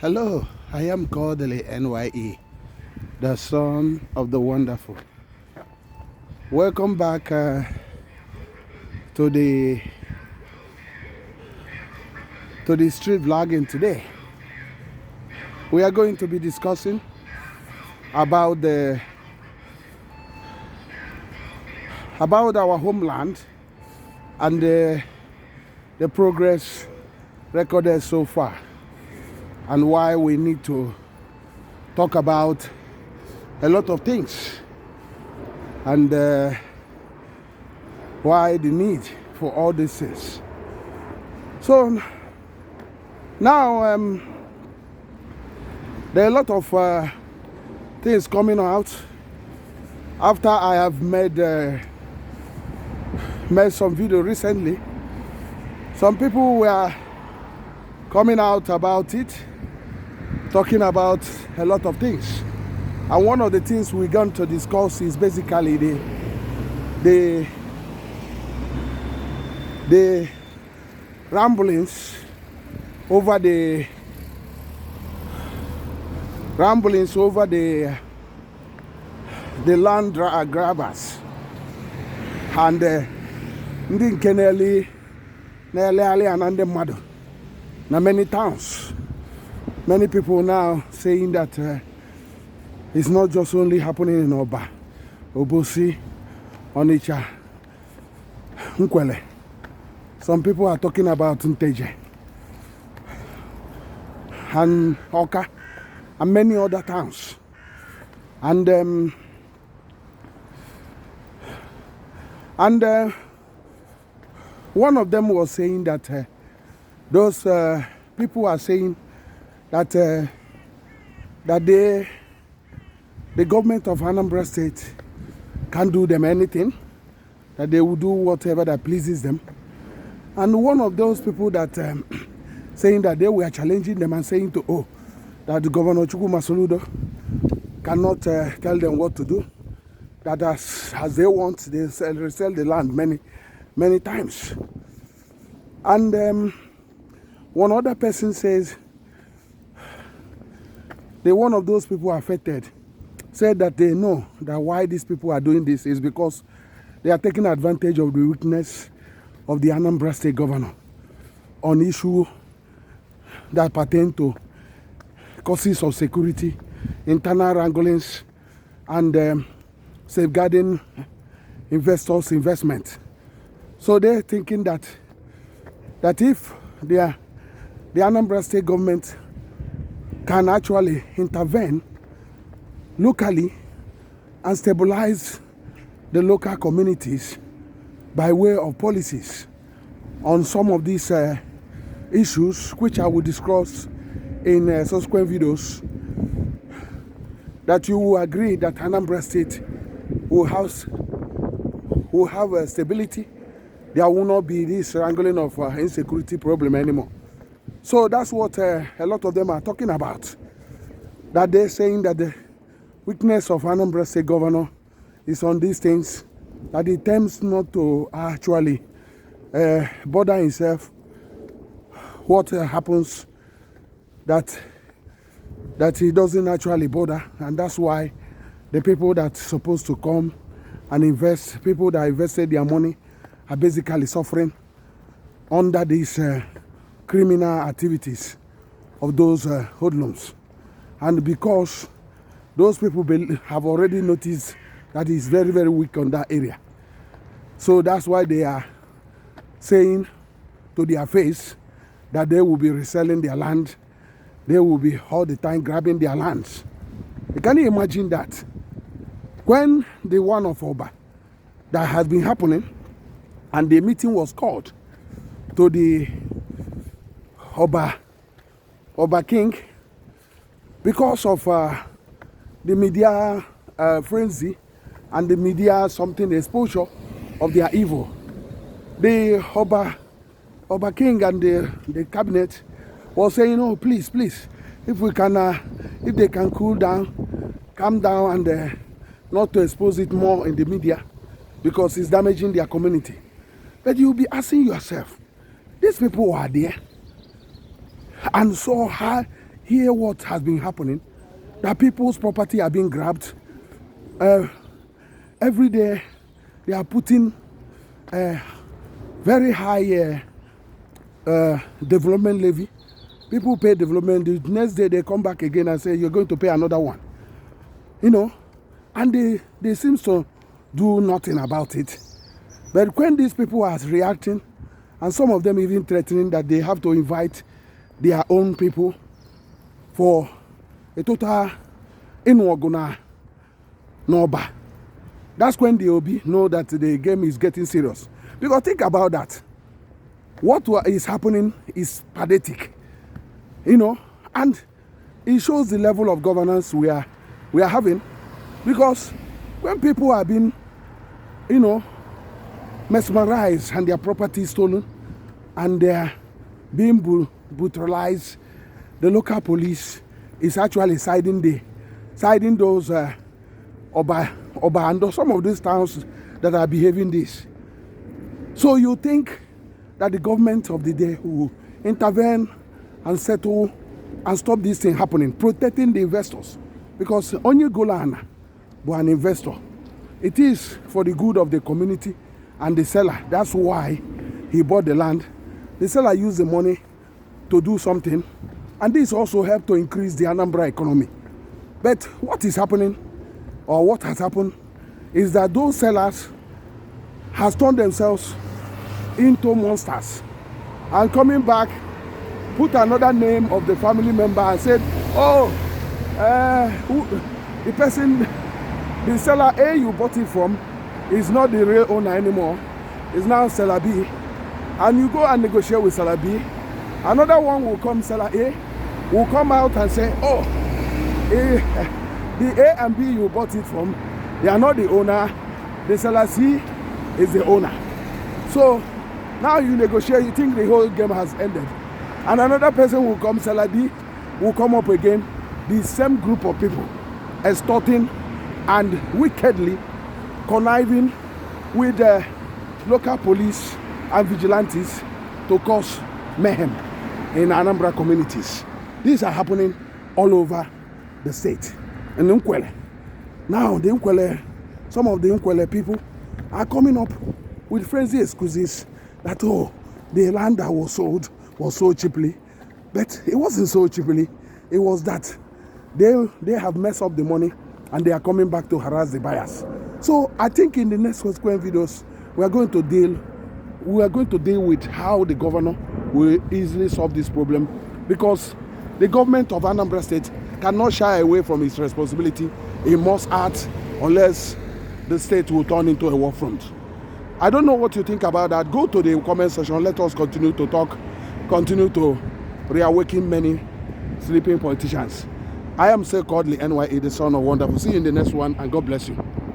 Hello, I am Kodili-nye, the son of the wonderful. Welcome back to the street vlogging today. We are going to be discussing about our homeland and the progress recorded so far, and why we need to talk about a lot of things, and why the need for all these things. So now there are a lot of things coming out after I have made some video recently. Some people were coming out about it, talking about a lot of things, and one of the things we're going to discuss is basically the ramblings over the land grabbers and ndị nke na-ele and the mmadụ na many towns. Many people now saying that it's not just only happening in Oba, Obosi, Onitsha, Nkwele. Some people are talking about Nteje and Oka and many other towns. And one of them was saying that those people are saying that the government of Anambra State can't do them anything, that they will do whatever that pleases them. And one of those people that saying that they were challenging them and saying that the Governor Gov.Soludo cannot tell them what to do, that as they want, they resell the land many times. And one other person says, one of those people affected said that they know that why these people are doing this is because they are taking advantage of the weakness of the Anambra State governor on issue that pertain to causes of security, internal wranglings, and safeguarding investors' investment. So they're thinking that if the Anambra State government can actually intervene locally and stabilize the local communities by way of policies on some of these issues, which I will discuss in subsequent videos, that you will agree that Anambra State will have stability. There will not be this wrangling of insecurity problem anymore. So that's what a lot of them are talking about. That they're saying that the weakness of Anambra State governor is on these things, that he tends not to actually bother himself what happens, that he doesn't actually bother, and that's why the people that's supposed to come and invest, people that invested their money, are basically suffering under these criminal activities of those hoodlums. And because those people have already noticed that he's very, very weak on that area, so that's why they are saying to their face that they will be reselling their land. They will be all the time grabbing their lands. Can you imagine that? When the one of Oba that has been happening, and the meeting was called to the Oba King, because of the media frenzy and the media exposure of their evil. The Oba King and the cabinet was saying, oh, please, if we can, if they can calm down, and not to expose it more in the media, because it's damaging their community. But you'll be asking yourself, these people were there and saw how hear what has been happening, that people's property are being grabbed. Every day they are putting very high development levy. People pay development. The next day they come back again and say you're going to pay another one. And they seem to do nothing about it. But when these people are reacting, and some of them even threatening that they have to invite their own people for a total inwaguna noba, that's when the OB know that the game is getting serious. Because think about that. What is happening is pathetic, and it shows the level of governance we are having. Because when people are being, mesmerized and their property stolen and they are being brutalized, the local police is actually siding those Oba and some of these towns that are behaving this. So you think that the government of the day will intervene and settle and stop this thing happening, protecting the investors? Because onye Golana was an investor. It is for the good of the community and the seller. That's why he bought the land. The seller used the money to do something, and this also helped to increase the Anambra economy. But what is happening, or what has happened, is that those sellers has turned themselves into monsters, and coming back, put another name of the family member and said, the seller A you bought it from is not the real owner anymore. It's now seller B. And you go and negotiate with seller B. Another one will come, seller A, will come out and say, the A and B you bought it from, they are not the owner. The seller C is the owner. So now you negotiate, you think the whole game has ended. And another person will come, seller D, will come up again. The same group of people extorting and wickedly conniving with the local police and vigilantes to cause mayhem in Anambra communities. These are happening all over the state. And Nkwele. Now, some of the Nkwele people are coming up with frenzy excuses that, the land that was sold was so cheaply. But it wasn't so cheaply. It was that they have messed up the money and they are coming back to harass the buyers. So I think in the next subsequent videos, we are going to deal with how the governor will easily solve this problem, because the government of Anambra State cannot shy away from its responsibility. It must act, unless the state will turn into a war front. I don't know what you think about that. Go to the comment section. Let us continue to talk, continue to reawaken many sleeping politicians. I am Kodili-nye, the son of wonderful. See you in the next one, and God bless you.